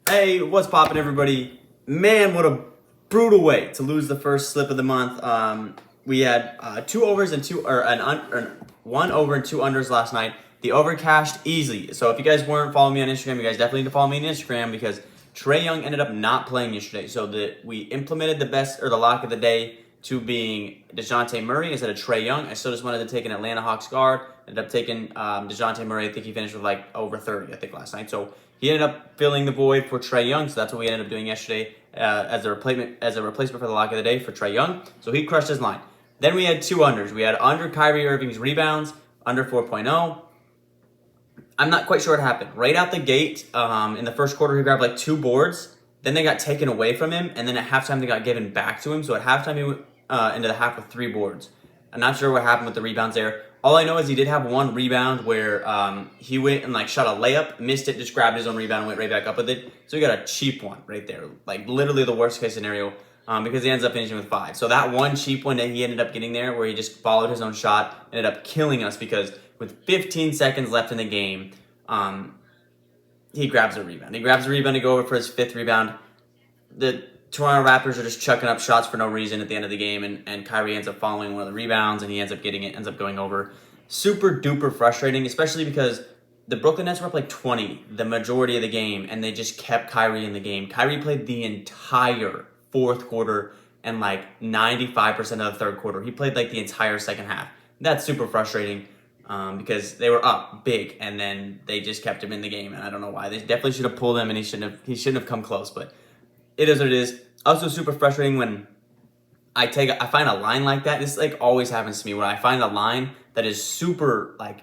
Hey, what's poppin', everybody? Man, what a brutal way to lose the first slip of the month. We had two overs and one over and two unders last night. The over cashed easily. So if you guys weren't following me on Instagram, you guys definitely need to follow me on Instagram because Trae Young ended up not playing yesterday. So we implemented the lock of the day to being DeJounte Murray instead of Trae Young. I still just wanted to take an Atlanta Hawks guard. Ended up taking DeJounte Murray. I think he finished with like over 30, I think, last night. So he ended up filling the void for Trae Young. So that's what we ended up doing yesterday as a replacement for the lock of the day for Trae Young. So he crushed his line. Then we had two unders. We had under Kyrie Irving's rebounds, under 4.0. I'm not quite sure what happened. Right out the gate, in the first quarter, he grabbed like two boards. Then they got taken away from him. And then at halftime, they got given back to him. So at halftime, he went into the half with 3 boards. I'm not sure what happened with the rebounds there. All I know is he did have one rebound where he went and like shot a layup, missed it, just grabbed his own rebound and went right back up with it. So he got a cheap one right there. Like literally the worst case scenario because he ends up finishing with 5. So that one cheap one that he ended up getting there where he just followed his own shot ended up killing us because with 15 seconds left in the game, he grabs a rebound. He grabs a rebound to go over for his 5th rebound. The Toronto Raptors are just chucking up shots for no reason at the end of the game, and Kyrie ends up following one of the rebounds, and he ends up getting it, ends up going over. Super duper frustrating, especially because the Brooklyn Nets were up like 20 the majority of the game, and they just kept Kyrie in the game. Kyrie played the entire 4th quarter and like 95% of the 3rd quarter. He played like the entire second half. That's super frustrating because they were up big, and then they just kept him in the game, and I don't know why. They definitely should have pulled him, and he shouldn't have come close, but it is what it is. Also super frustrating when I find a line like that. This like always happens to me where I find a line that is super like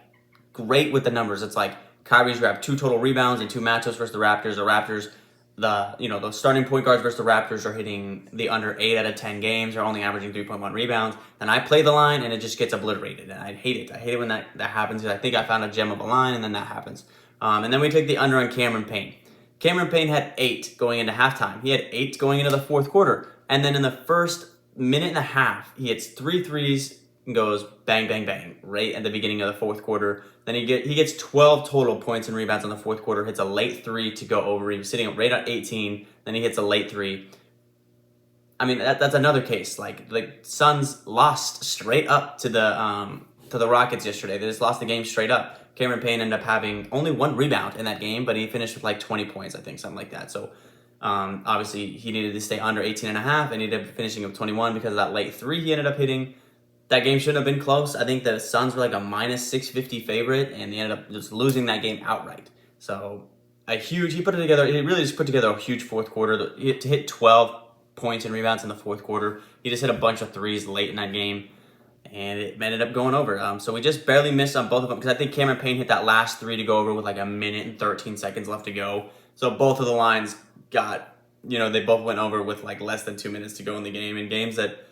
great with the numbers. It's like Kyrie's grabbed 2 total rebounds and 2 matchups versus the Raptors. The Raptors, the starting point guards versus the Raptors are hitting the under 8 out of 10 games. They're only averaging 3.1 rebounds. And I play the line and it just gets obliterated. And I hate it. I hate it when that happens because I think I found a gem of a line and then that happens. And then we take the under on Cameron Payne. Cameron Payne had 8 going into halftime. He had 8 going into the 4th quarter. And then in the first minute and a half, he hits 3 threes and goes bang, bang, bang right at the beginning of the 4th quarter. Then he gets 12 total points and rebounds in the 4th quarter, hits a late 3 to go over. He was sitting up right at 18. Then he hits a late 3. I mean, that's another case. Like Suns lost straight up to the Rockets yesterday. They just lost the game straight up. Cameron Payne ended up having only 1 rebound in that game, but he finished with like 20 points, I think, something like that. So obviously he needed to stay under 18.5 and he ended up finishing with 21 because of that late 3 he ended up hitting. That game shouldn't have been close. I think the Suns were like a minus 650 favorite, and they ended up just losing that game outright. So he really just put together a huge 4th quarter. To hit 12 points and rebounds in the 4th quarter. He just hit a bunch of threes late in that game. And it ended up going over. So we just barely missed on both of them because I think Cameron Payne hit that last 3 to go over with like a minute and 13 seconds left to go. So both of the lines they both went over with like less than 2 minutes to go in the game. In games that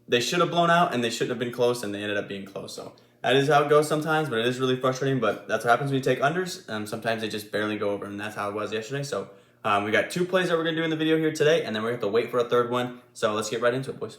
they should have blown out and they shouldn't have been close and they ended up being close. So that is how it goes sometimes, but it is really frustrating. But that's what happens when you take unders. Sometimes they just barely go over, and that's how it was yesterday. So we got 2 plays that we're going to do in the video here today, and then we're going to have to wait for a 3rd one. So let's get right into it, boys.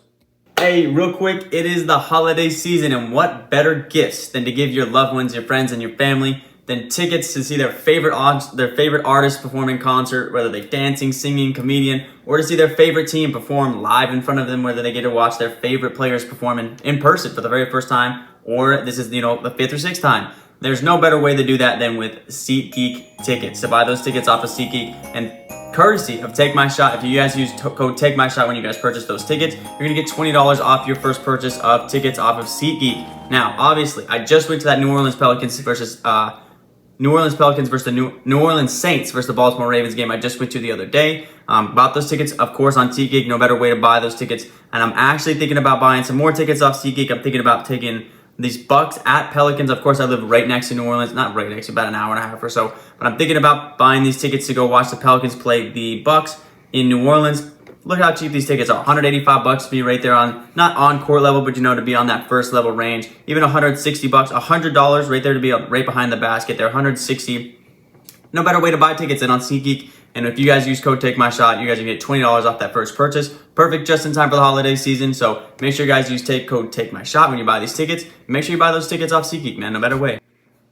Hey, real quick, it is the holiday season, and what better gifts than to give your loved ones, your friends, and your family than tickets to see their favorite artist perform in concert, whether they're dancing, singing, comedian, or to see their favorite team perform live in front of them, whether they get to watch their favorite players perform in person for the very first time, or this is the 5th or 6th time. There's no better way to do that than with SeatGeek tickets. To buy those tickets off of SeatGeek, and courtesy of Take My Shot, if you guys use code Take My Shot when you guys purchase those tickets, you're gonna get $20 off your first purchase of tickets off of SeatGeek. Now, obviously, I just went to that New Orleans Pelicans versus the New Orleans Saints versus the Baltimore Ravens game I just went to the other day. Bought those tickets, of course, on SeatGeek. No better way to buy those tickets. And I'm actually thinking about buying some more tickets off SeatGeek. I'm thinking about taking these Bucks at Pelicans. Of course, I live right next to New Orleans. Not right next to, about an hour and a half or so. But I'm thinking about buying these tickets to go watch the Pelicans play the Bucks in New Orleans. Look how cheap these tickets are. $185 to be right there on, not on court level, but to be on that first level range. Even $160, $100 right there to be right behind the basket there. $160. No better way to buy tickets than on SeatGeek. And if you guys use code TakeMyShot, you guys will get $20 off that first purchase. Perfect just in time for the holiday season. So make sure you guys use code TakeMyShot when you buy these tickets. Make sure you buy those tickets off SeatGeek, man. No better way.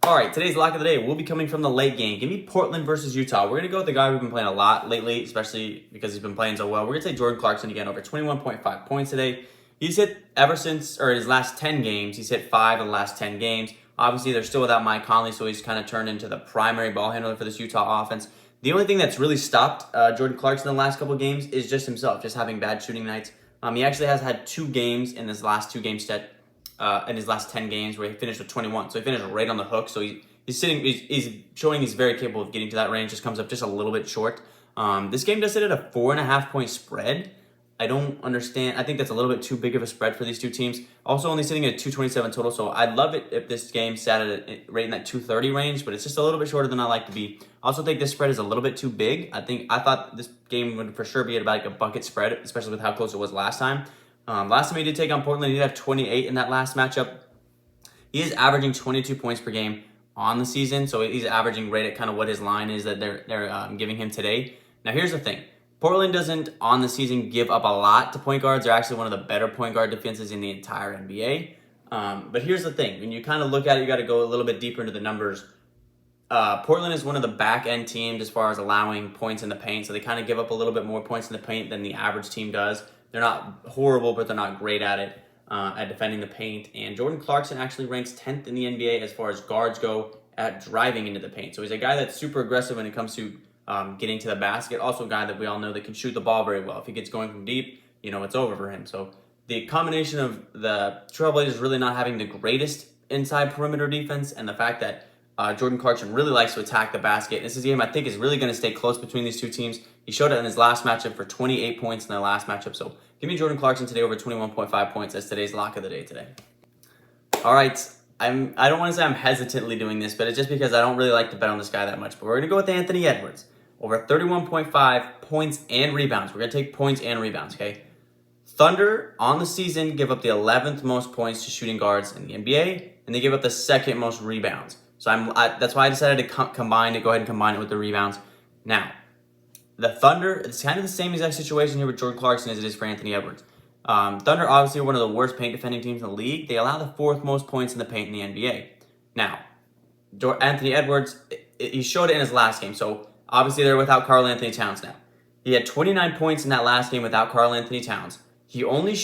All right, today's lock of the day will be coming from the late game. Give me Portland versus Utah. We're going to go with the guy we've been playing a lot lately, especially because he's been playing so well. We're going to take Jordan Clarkson again, over 21.5 points today. He's hit ever since, or his last 10 games, he's hit 5 of the last 10 games. Obviously, they're still without Mike Conley, so he's kind of turned into the primary ball handler for this Utah offense. The only thing that's really stopped Jordan Clarkson in the last couple games is just himself, just having bad shooting nights. He actually has had 2 games in his last 2 game set, in his last 10 games where he finished with 21. So he finished right on the hook. So he's showing he's very capable of getting to that range. Just comes up just a little bit short. This game does sit at a 4.5 point spread. I don't understand. I think that's a little bit too big of a spread for these two teams. Also only sitting at 227 total. So I'd love it if this game sat at right in that 230 range, but it's just a little bit shorter than I like to be. I also think this spread is a little bit too big. I thought this game would for sure be at about like a bucket spread, especially with how close it was last time. Last time he did take on Portland, he did have 28 in that last matchup. He is averaging 22 points per game on the season, so he's averaging right at kind of what his line is that they're giving him today. Now here's the thing. Portland doesn't on the season give up a lot to point guards. They're actually one of the better point guard defenses in the entire NBA. But here's the thing. When you kind of look at it, you got to go a little bit deeper into the numbers. Portland is one of the back end teams as far as allowing points in the paint, so they kind of give up a little bit more points in the paint than the average team does. They're not horrible, but they're not great at it, at defending the paint. And Jordan Clarkson actually ranks 10th in the NBA as far as guards go at driving into the paint. So he's a guy that's super aggressive when it comes to getting to the basket. Also a guy that we all know that can shoot the ball very well. If he gets going from deep, it's over for him. So the combination of the Trailblazers really not having the greatest inside perimeter defense and the fact that Jordan Clarkson really likes to attack the basket. This is a game I think is really going to stay close between these two teams. He showed it in his last matchup for 28 points in their last matchup. So give me Jordan Clarkson today over 21.5 points as today's lock of the day today. All right. I don't want to say I'm hesitantly doing this, but it's just because I don't really like to bet on this guy that much. But we're going to go with Anthony Edwards. Over 31.5 points and rebounds. We're going to take points and rebounds, okay? Thunder on the season give up the 11th most points to shooting guards in the NBA, and they give up the 2nd most rebounds. So that's why I decided to go ahead and combine it with the rebounds. Now, the Thunder, it's kind of the same exact situation here with Jordan Clarkson as it is for Anthony Edwards. Thunder obviously one of the worst paint defending teams in the league. They allow the 4th most points in the paint in the NBA. Now, Anthony Edwards, he showed it in his last game. So obviously they're without Karl Anthony Towns now. He had 29 points in that last game without Karl Anthony Towns. He only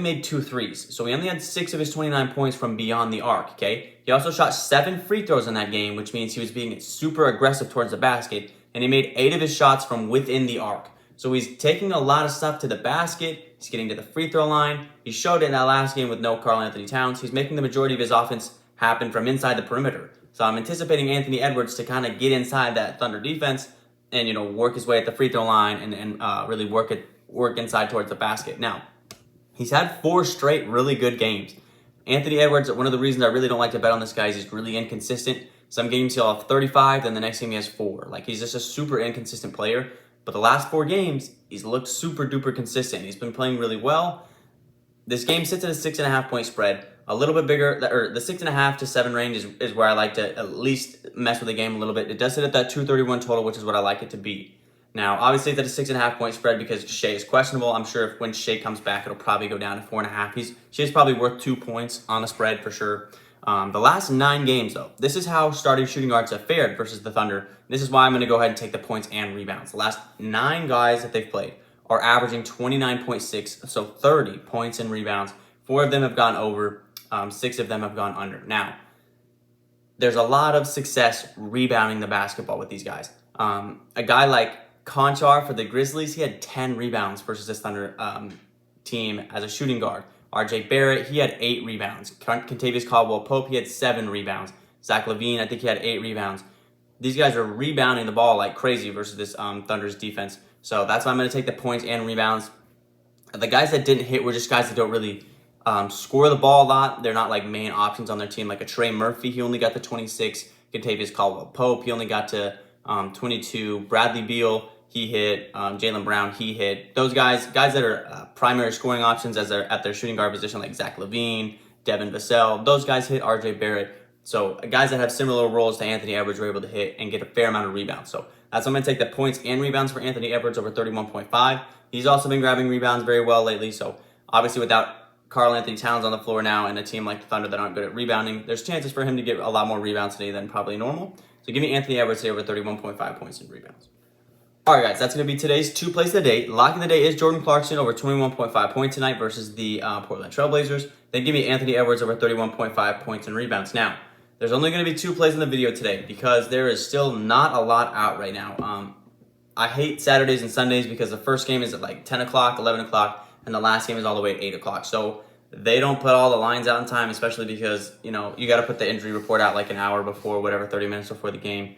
made 2 threes. So he only had 6 of his 29 points from beyond the arc, okay? He also shot 7 free throws in that game, which means he was being super aggressive towards the basket, and he made 8 of his shots from within the arc. So he's taking a lot of stuff to the basket. He's getting to the free throw line. He showed it in that last game with no Karl Anthony Towns. He's making the majority of his offense happen from inside the perimeter. So I'm anticipating Anthony Edwards to kind of get inside that Thunder defense and, work his way at the free throw line and really work inside towards the basket. Now, he's had 4 straight really good games. Anthony Edwards, one of the reasons I really don't like to bet on this guy is he's really inconsistent. Some games he'll have 35, then the next game he has 4. Like, he's just a super inconsistent player. But the last 4 games, he's looked super duper consistent. He's been playing really well. This game sits at a 6.5 point spread. A little bit bigger, or the 6.5 to 7 range is where I like to at least mess with the game a little bit. It does sit at that 231 total, which is what I like it to be. Now, obviously, it's at a 6.5 point spread because Shea is questionable. I'm sure when Shea comes back, it'll probably go down to 4.5. Shea's probably worth 2 points on the spread for sure. The last 9 games, though, this is how starting shooting guards have fared versus the Thunder. This is why I'm going to go ahead and take the points and rebounds. The last 9 guys that they've played are averaging 29.6, so 30 points and rebounds. 4 of them have gone over. 6 of them have gone under. Now, there's a lot of success rebounding the basketball with these guys. A guy like Conchar for the Grizzlies, he had 10 rebounds versus this Thunder team as a shooting guard. RJ Barrett, he had 8 rebounds. Kentavious Caldwell-Pope, he had 7 rebounds. Zach LaVine, I think he had 8 rebounds. These guys are rebounding the ball like crazy versus this Thunder's defense. So that's why I'm going to take the points and rebounds. The guys that didn't hit were just guys that don't really score the ball a lot. They're not like main options on their team. Like a Trey Murphy, he only got to 26. Kentavious Caldwell-Pope, he only got to 22. Bradley Beal, he hit. Jaylen Brown, he hit. Those guys that are primary scoring options as they're at their shooting guard position, like Zach LaVine, Devin Vassell, those guys hit. RJ Barrett. So guys that have similar roles to Anthony Edwards were able to hit and get a fair amount of rebounds. So that's why I'm going to take the points and rebounds for Anthony Edwards over 31.5. He's also been grabbing rebounds very well lately. So obviously without Karl Anthony Towns on the floor now and a team like the Thunder that aren't good at rebounding, there's chances for him to get a lot more rebounds today than probably normal. So give me Anthony Edwards today over 31.5 points and rebounds. All right, guys, that's going to be today's two plays of the day. Lock of the day is Jordan Clarkson over 21.5 points tonight versus the Portland Trailblazers. Then give me Anthony Edwards over 31.5 points and rebounds. Now, there's only going to be two plays in the video today because there is still not a lot out right now. I hate Saturdays and Sundays because the first game is at like 10 o'clock, 11 o'clock, and the last game is all the way at 8 o'clock. So they don't put all the lines out in time, especially because, you know, you got to put the injury report out like an hour before, whatever, 30 minutes before the game.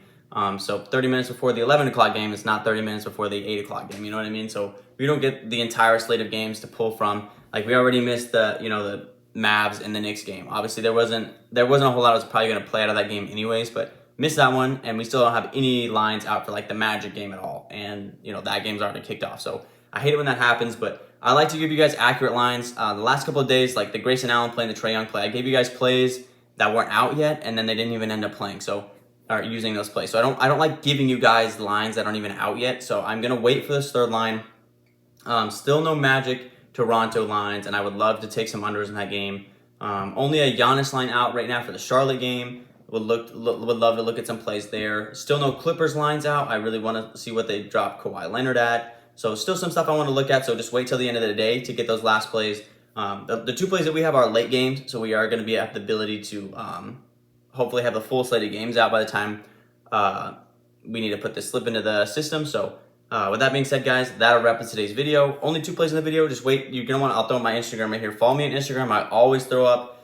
So 30 minutes before the 11 o'clock game, it's not 30 minutes before the 8 o'clock game, you know what I mean? So we don't get the entire slate of games to pull from. Like, we already missed the, you know, the Mavs and the Knicks game. Obviously, there wasn't a whole lot I was probably going to play out of that game anyways, but missed that one, and we still don't have any lines out for, like, the Magic game at all. And, you know, that game's already kicked off. So I hate it when that happens, but I like to give you guys accurate lines. The last couple of days, like the Grayson Allen play and the Trae Young play, I gave you guys plays that weren't out yet, and then they didn't even end up playing. So are using those plays. So I don't like giving you guys lines that aren't even out yet. So I'm gonna wait for this third line. Still no Magic Toronto lines, and I would love to take some unders in that game. Only a Giannis line out right now for the Charlotte game. Would love to look at some plays there. Still no Clippers lines out. I really want to see what they drop Kawhi Leonard at. So still some stuff I want to look at. So just wait till the end of the day to get those last plays. The two plays that we have are late games, so we are going to have the ability to hopefully have the full slate of games out by the time we need to put this slip into the system. So with that being said, guys, that'll wrap up today's video. Only two plays in the video. Just wait. You're going to want to, I'll throw my Instagram right here. Follow me on Instagram. I always throw up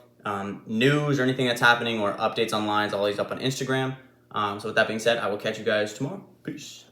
news or anything that's happening or updates on lines, always up on Instagram. So with that being said, I will catch you guys tomorrow. Peace.